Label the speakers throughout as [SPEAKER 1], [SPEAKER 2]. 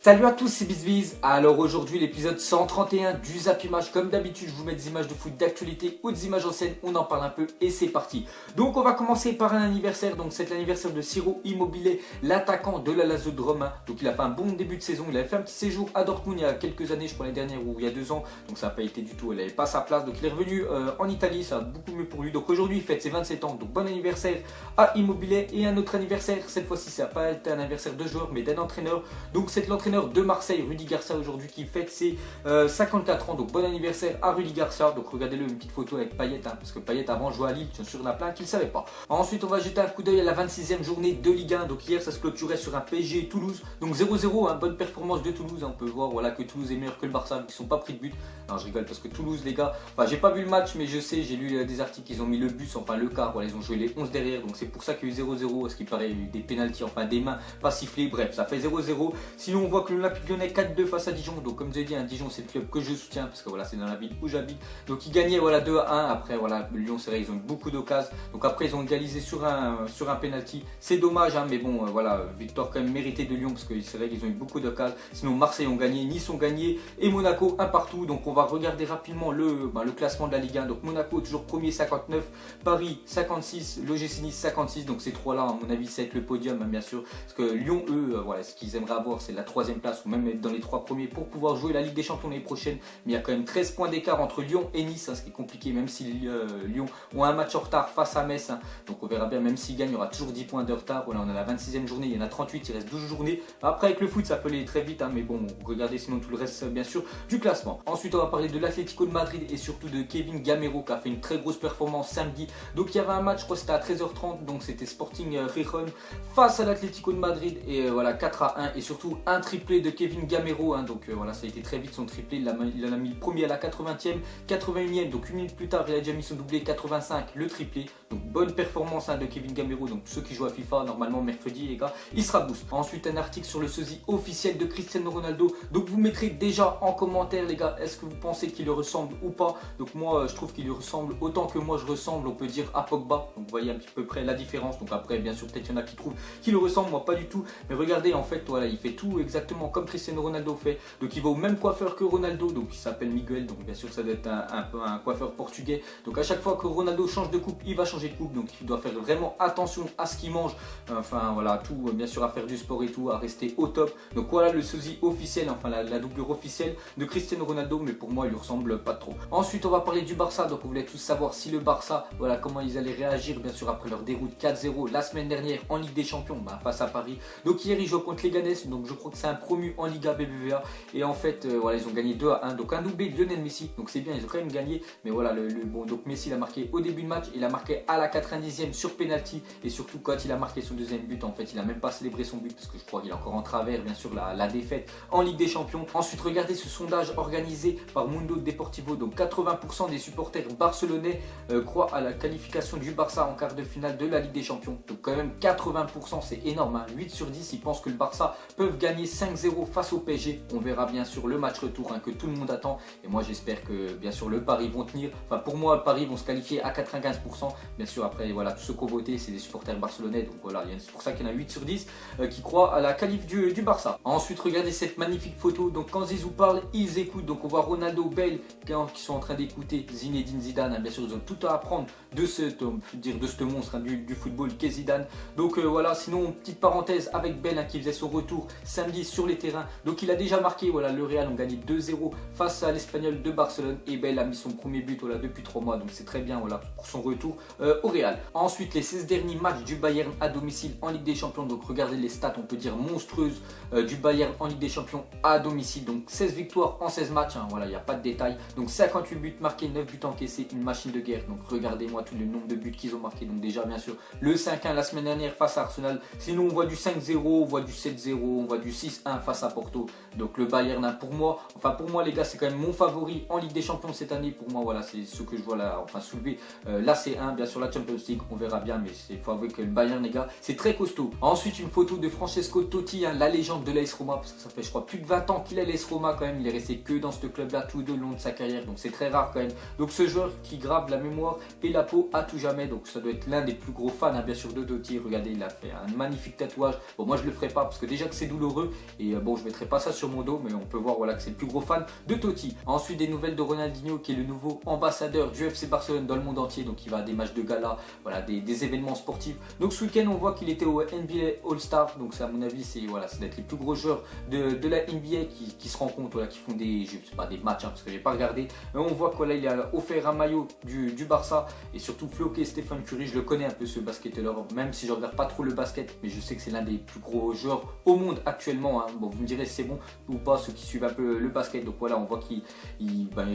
[SPEAKER 1] Salut à tous, c'est BizViz. Alors aujourd'hui l'épisode 131 du Zap Image. Comme d'habitude je vous mets des images de foot d'actualité ou des images en scène, on en parle un peu et c'est parti. Donc on va commencer par un anniversaire, donc c'est l'anniversaire de Ciro Immobile, l'attaquant de la Lazio de Rome. Donc il a fait un bon début de saison, il avait fait un petit séjour à Dortmund il y a quelques années, je crois l'année dernière ou il y a 2 ans. Donc ça n'a pas été du tout, il n'avait pas sa place. Donc il est revenu en Italie, ça va beaucoup mieux pour lui. Donc aujourd'hui il fête ses 27 ans, donc bon anniversaire à Immobile. Et un autre anniversaire, cette fois-ci ça n'a pas été un anniversaire de joueur mais d'un entraîneur. Donc c'est l'entraîneur de Marseille, Rudi Garcia, aujourd'hui qui fête ses 54 ans. Donc bon anniversaire à Rudi Garcia. Donc regardez-le, une petite photo avec Payet, parce que Payet avant jouait à Lille, bien sûr il y en a plein qui ne le savaient pas. Ensuite on va jeter un coup d'œil à la 26e journée de Ligue 1. Donc hier ça se clôturait sur un PSG Toulouse. Donc 0-0, bonne performance de Toulouse. On peut voir voilà, que Toulouse est meilleur que le Barça, qui ne sont pas pris de but. Non je rigole parce que Toulouse les gars, enfin j'ai pas vu le match mais je sais, j'ai lu des articles qu'ils ont mis le bus, enfin le quart, voilà, ils ont joué les 11 derrière. Donc c'est pour ça qu'il y a eu 0-0, ce qui paraît des pénaltys, enfin des mains pas sifflées, bref ça fait 0-0. Sinon on voit que l'Olympique Lyonnais 4-2 face à Dijon. Donc comme je vous ai dit, Dijon c'est le club que je soutiens parce que voilà c'est dans la ville où j'habite. Donc ils gagnaient voilà 2-1. Après voilà Lyon c'est vrai ils ont eu beaucoup d'occasions. Donc après ils ont égalisé sur un penalty. C'est dommage mais bon voilà victoire quand même méritée de Lyon parce que c'est vrai qu'ils ont eu beaucoup d'occasions. Sinon Marseille ont gagné, Nice ont gagné et Monaco un partout. Donc on va regarder rapidement le classement de la Ligue 1. Donc Monaco toujours premier 59, Paris 56, l'OGC Nice 56. Donc ces trois là à mon avis c'est être le podium bien sûr. Parce que Lyon eux voilà ce qu'ils aimeraient avoir c'est la 3e place ou même être dans les 3 premiers pour pouvoir jouer la Ligue des Champions l'année prochaine. Mais il y a quand même 13 points d'écart entre Lyon et Nice, ce qui est compliqué même si Lyon ont un match en retard face à Metz. Donc on verra bien, même s'ils gagnent il y aura toujours 10 points de retard. Voilà, on a la 26e journée, il y en a 38, il reste 12 journées. Après avec le foot ça peut aller très vite mais bon regardez sinon tout le reste bien sûr du classement. Ensuite on va parler de l'Atlético de Madrid et surtout de Kevin Gamero qui a fait une très grosse performance samedi. Donc il y avait un match, je crois que c'était à 13h30, donc c'était Sporting Gijón face à l'Atlético de Madrid et voilà 4-1 et surtout un triplé de Kevin Gamero. Donc voilà ça a été très vite son triplé, il en a mis le premier à la 80e, 81e, donc une minute plus tard il a déjà mis son doublé, 85 le triplé. Donc bonne performance de Kevin Gamero. Donc ceux qui jouent à FIFA normalement mercredi les gars il sera boost. Ensuite un article sur le sosie officiel de Cristiano Ronaldo. Donc vous mettrez déjà en commentaire les gars, est-ce que vous pensez qu'il lui ressemble ou pas. Donc moi je trouve qu'il lui ressemble autant que moi je ressemble on peut dire à Pogba. Donc vous voyez un petit peu près la différence. Donc après bien sûr peut-être il y en a qui trouvent qu'il lui ressemble, moi pas du tout. Mais regardez en fait voilà il fait tout exactement comme Cristiano Ronaldo fait. Donc il va au même coiffeur que Ronaldo, donc il s'appelle Miguel, donc bien sûr ça doit être un coiffeur portugais. Donc à chaque fois que Ronaldo change de coupe, il va changer de coupe, donc il doit faire vraiment attention à ce qu'il mange. Enfin voilà, tout bien sûr à faire du sport et tout, à rester au top. Donc voilà le sosie officiel, enfin la doublure officielle de Cristiano Ronaldo, mais pour moi il lui ressemble pas trop. Ensuite on va parler du Barça, donc on voulait tous savoir si le Barça, voilà comment ils allaient réagir bien sûr après leur déroute 4-0 la semaine dernière en Ligue des Champions face à Paris. Donc hier ils jouent contre Leganés, donc je crois que c'est un promu en Liga BBVA. Et en fait voilà ils ont gagné 2-1, donc un doublé de Lionel Messi, donc c'est bien, ils ont quand même gagné. Mais voilà bon donc Messi il a marqué au début de match, il a marqué à la 90e sur penalty. Et surtout quand il a marqué son deuxième but en fait il a même pas célébré son but parce que je crois qu'il est encore en travers bien sûr la défaite en Ligue des Champions. Ensuite regardez ce sondage organisé par Mundo Deportivo. Donc 80% des supporters barcelonais croient à la qualification du Barça en quart de finale de la Ligue des Champions. Donc quand même 80% c'est énorme 8 sur 10 ils pensent que le Barça peuvent gagner 5-0 face au PSG. On verra bien sûr le match retour que tout le monde attend. Et moi j'espère que bien sûr le Paris vont tenir. Enfin pour moi le Paris vont se qualifier à 95%. Bien sûr après voilà tous ceux qui ont voté c'est des supporters barcelonais. Donc voilà c'est pour ça qu'il y en a 8 sur 10 qui croient à la qualif du Barça. Ensuite regardez cette magnifique photo. Donc quand Zizou parle ils écoutent. Donc on voit Ronaldo, Bale qui sont en train d'écouter Zinedine Zidane. Bien sûr ils ont tout à apprendre de ce monstre du football qu'est Zidane. Donc voilà sinon petite parenthèse avec Bale qui faisait son retour samedi sur les terrains. Donc il a déjà marqué, voilà le Real ont gagné 2-0 face à l'Espagnol de Barcelone et Bale a mis son premier but voilà, depuis 3 mois. Donc c'est très bien voilà, pour son retour au Real. Ensuite les 16 derniers matchs du Bayern à domicile en Ligue des Champions. Donc regardez les stats on peut dire monstrueuses du Bayern en Ligue des Champions à domicile. Donc 16 victoires en 16 matchs, voilà il n'y a pas de détails. Donc 58 buts marqués, 9 buts encaissés, une machine de guerre. Donc regardez-moi tout le nombre de buts qu'ils ont marqués. Donc déjà bien sûr le 5-1 la semaine dernière face à Arsenal. Sinon on voit du 5-0, on voit du 7-0, on voit du 6-1 face à Porto. Donc le Bayern pour moi les gars c'est quand même mon favori en Ligue des Champions cette année. Pour moi voilà c'est ce que je vois là, enfin soulever la C1 bien sûr la Champions League on verra bien, mais il faut avouer que le Bayern les gars c'est très costaud. Ensuite une photo de Francesco Totti la légende de l'AS Roma, parce que ça fait je crois plus de 20 ans qu'il est à l'AS Roma quand même. Il est resté que dans ce club là tout au long de sa carrière, donc c'est très rare quand même. Donc ce joueur qui grave la mémoire et la peau à tout jamais, donc ça doit être l'un des plus gros fans bien sûr de Totti. Regardez il a fait un magnifique tatouage. Bon moi je le ferai pas parce que déjà que c'est douloureux Et bon, je mettrai pas ça sur mon dos, mais on peut voir voilà, que c'est le plus gros fan de Totti. Ensuite, des nouvelles de Ronaldinho, qui est le nouveau ambassadeur du FC Barcelone dans le monde entier. Donc il va à des matchs de gala, voilà, des événements sportifs. Donc ce week-end, on voit qu'il était au NBA All-Star. Donc ça, à mon avis, c'est voilà, d'être les plus gros joueurs de la NBA qui se rencontrent, voilà, qui font des, je sais pas, des matchs, parce que j'ai pas regardé. Mais on voit qu'il a offert un maillot du Barça et surtout floqué Stephen Curry. Je le connais un peu ce basketteur, même si je regarde pas trop le basket, mais je sais que c'est l'un des plus gros joueurs au monde actuellement. Hein. Bon, vous me direz si c'est bon ou pas, ceux qui suivent un peu le basket. Donc voilà, on voit qu'il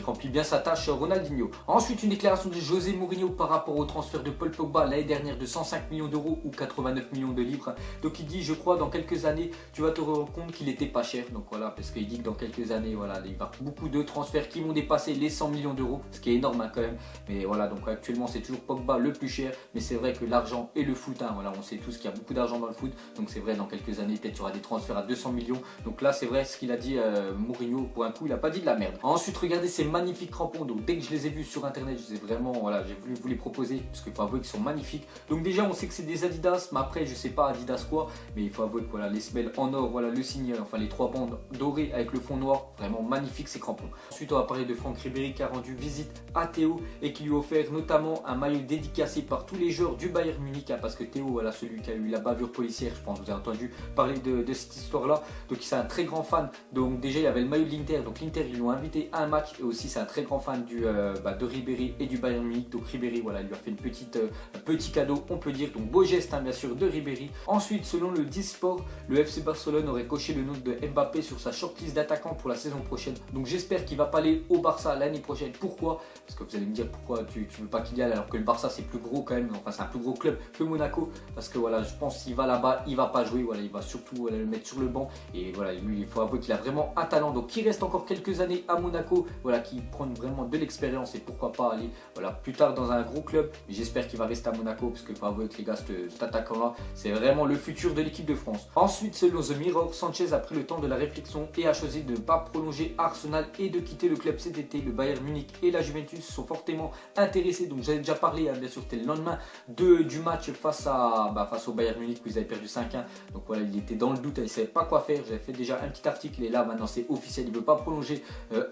[SPEAKER 1] remplit bien sa tâche, Ronaldinho. Ensuite, une déclaration de José Mourinho par rapport au transfert de Paul Pogba l'année dernière de 105 millions d'euros ou 89 millions de livres. Donc il dit, je crois, dans quelques années, tu vas te rendre compte qu'il n'était pas cher. Donc voilà, parce qu'il dit que dans quelques années, voilà, il y aura beaucoup de transferts qui vont dépasser les 100 millions d'euros, ce qui est énorme hein, quand même. Mais voilà, donc actuellement, c'est toujours Pogba le plus cher. Mais c'est vrai que l'argent et le foot, hein, voilà, on sait tous qu'il y a beaucoup d'argent dans le foot. Donc c'est vrai, dans quelques années, peut-être il y aura des transferts à 200 millions. Donc là, c'est vrai ce qu'il a dit Mourinho. Pour un coup, il n'a pas dit de la merde. Ensuite, regardez ces magnifiques crampons. Donc dès que je les ai vus sur internet, je les ai vraiment, voilà, j'ai voulu vous les proposer parce qu'il faut avouer qu'ils sont magnifiques. Donc déjà, on sait que c'est des Adidas, mais après, je sais pas Adidas quoi, mais il faut avouer que voilà, les semelles en or, voilà, le signe, enfin les trois bandes dorées avec le fond noir, vraiment magnifique ces crampons. Ensuite, on va parler de Franck Ribéry qui a rendu visite à Théo et qui lui a offert notamment un maillot dédicacé par tous les joueurs du Bayern Munich, hein, parce que Théo, voilà, celui qui a eu la bavure policière, je pense que vous avez entendu parler de cette histoire-là. Donc c'est un très grand fan. Donc déjà, il y avait le maillot de l'Inter, donc l'Inter, ils l'ont invité à un match et aussi c'est un très grand fan de Ribéry et du Bayern Munich. Donc Ribéry, voilà, il lui a fait un petit cadeau, on peut dire. Donc beau geste, hein, bien sûr, de Ribéry. Ensuite, selon le Disport, le FC Barcelone aurait coché le nom de Mbappé sur sa shortlist d'attaquants pour la saison prochaine. Donc j'espère qu'il va pas aller au Barça l'année prochaine. Pourquoi? Parce que vous allez me dire pourquoi tu veux pas qu'il y aille alors que le Barça c'est plus gros quand même. Enfin, c'est un plus gros club que Monaco. Parce que voilà, je pense qu'il va là-bas, il va pas jouer. Voilà, il va surtout voilà, le mettre sur le banc. Et voilà, lui, il faut avouer qu'il a vraiment un talent. Donc il reste encore quelques années à Monaco. Voilà, qui prend vraiment de l'expérience et pourquoi pas aller voilà, plus tard dans un gros club. Mais j'espère qu'il va rester à Monaco parce qu'il faut avouer que les gars, cet attaquant-là, c'est vraiment le futur de l'équipe de France. Ensuite, selon The Mirror, Sanchez a pris le temps de la réflexion et a choisi de ne pas prolonger Arsenal et de quitter le club cet été. Le Bayern Munich et la Juventus sont fortement intéressés. Donc j'avais déjà parlé, hein, bien sûr, c'était le lendemain du match face au Bayern Munich où ils avaient perdu 5-1. Donc voilà, il était dans le doute, il ne savait pas quoi faire. J'avais fait déjà un petit article et là maintenant c'est officiel, il ne veut pas prolonger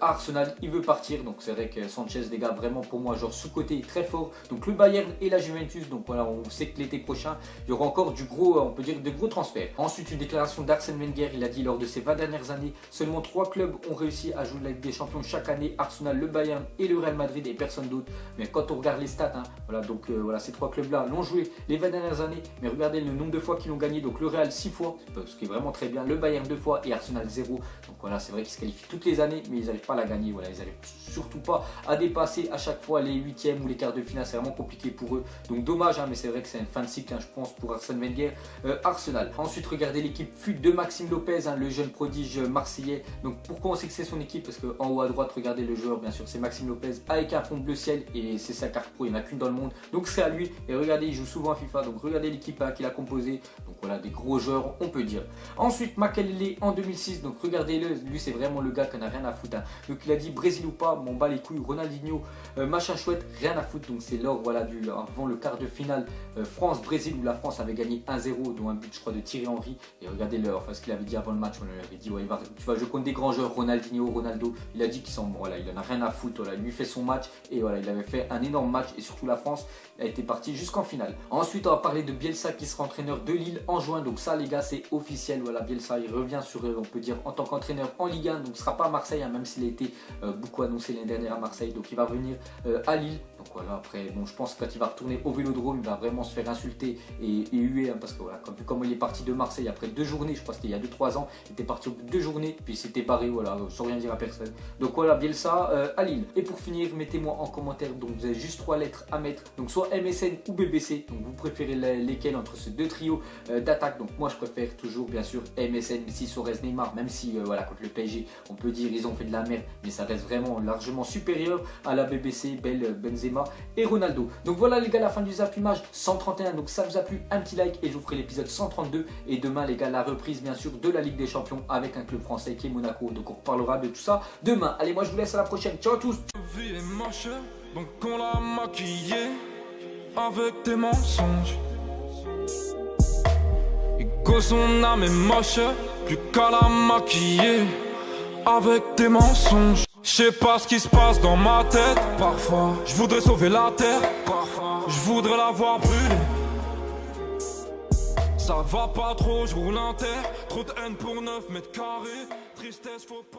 [SPEAKER 1] Arsenal, il veut partir. Donc c'est vrai que Sanchez, les gars, vraiment pour moi, genre sous-côté très fort. Donc le Bayern et la Juventus. Donc voilà, on sait que l'été prochain, il y aura encore du gros, on peut dire, de gros transferts. Ensuite, une déclaration d'Arsène Wenger, il a dit lors de ces 20 dernières années, seulement 3 clubs ont réussi à jouer la Ligue des Champions chaque année, Arsenal, le Bayern et le Real Madrid et personne d'autre. Mais quand on regarde les stats, hein, voilà, donc voilà, ces 3 clubs-là l'ont joué les 20 dernières années, mais regardez le nombre de fois qu'ils l'ont gagné. Donc le Real 6 fois, ce qui est vraiment très bien, le Bayern 2 fois et Arsenal 0. Donc voilà, c'est vrai qu'ils se qualifient toutes les années, mais ils n'arrivent pas à la gagner. Voilà, ils n'arrivent surtout pas à dépasser à chaque fois les 8e ou les quarts de finale, c'est vraiment compliqué pour eux. Donc dommage, hein, mais c'est vrai que c'est une fin de cycle, hein, je pense, pour Arsène Wenger, Arsenal. Ensuite, regardez l'équipe fut de Maxime Lopez, hein, le jeune prodige marseillais. Donc pourquoi on sait que c'est son équipe? Parce qu'en haut à droite, regardez le joueur, bien sûr, c'est Maxime Lopez avec un fond bleu ciel et c'est sa carte pro, il n'y en a qu'une dans le monde. Donc c'est à lui. Et regardez, il joue souvent à FIFA, donc regardez l'équipe hein, qu'il a composée. Donc voilà, des gros joueurs, on peut dire. Ensuite, Makelele en 2006, donc regardez-le, lui c'est vraiment le gars qui n'a rien à foutre. Hein. Donc il a dit Brésil ou pas, m'en bat les couilles, Ronaldinho, machin chouette, rien à foutre. Donc c'est lors voilà, avant le quart de finale France-Brésil où la France avait gagné 1-0, dont un but je crois de Thierry Henry. Et regardez enfin, ce qu'il avait dit avant le match, on lui avait dit ouais, tu vas jouer contre des grands joueurs, Ronaldinho, Ronaldo. Il a dit qu'il voilà, il en a rien à foutre, voilà, il lui fait son match et voilà, il avait fait un énorme match et surtout la France a été partie jusqu'en finale. Ensuite, on va parler de Bielsa qui sera entraîneur de Lille en juin. Donc ça les gars, c'est officiel. Voilà, Bielsa il revient sur, on peut dire, en tant qu'entraîneur en Ligue 1. Donc il ne sera pas à Marseille, hein, même s'il a été beaucoup annoncé l'année dernière à Marseille. Donc il va revenir à Lille. Donc voilà, après, bon, je pense que quand il va retourner au Vélodrome, il va vraiment se faire insulter et huer, hein, parce que voilà, vu comment il est parti de Marseille après 2 journées, je crois que c'était il y a 2-3 ans, il était parti au bout de 2 journées, puis il s'était barré, voilà, sans rien dire à personne. Donc voilà, Bielsa à Lille. Et pour finir, mettez-moi en commentaire, donc vous avez juste 3 lettres à mettre, donc soit MSN ou BBC, donc vous préférez lesquels entre ces 2 trios d'attaque. Donc moi je préfère toujours bien sûr MSN, Messi, Suarez, Neymar, même si voilà, contre le PSG, on peut dire ils ont fait de la merde, mais ça reste vraiment largement supérieur à la BBC, Benzema et Ronaldo. Donc voilà les gars, la fin du Zap Image 131. Donc ça vous a plu, un petit like et je vous ferai l'épisode 132. Et demain les gars, la reprise bien sûr de la Ligue des Champions avec un club français qui est Monaco. Donc on reparlera de tout ça demain. Allez, moi je vous laisse, à la prochaine. Ciao à tous.
[SPEAKER 2] Vie est moche, donc on l'a maquillée avec tes mensonges. Et que son âme est moche. plus qu'à la maquiller avec des mensonges. Je sais pas ce qui se passe dans ma tête. Parfois, je voudrais sauver la terre. Parfois, je voudrais la voir brûler. Ça va pas trop, je roule un terre. Trop de haine pour 9 mètres carrés. Tristesse, faut pas.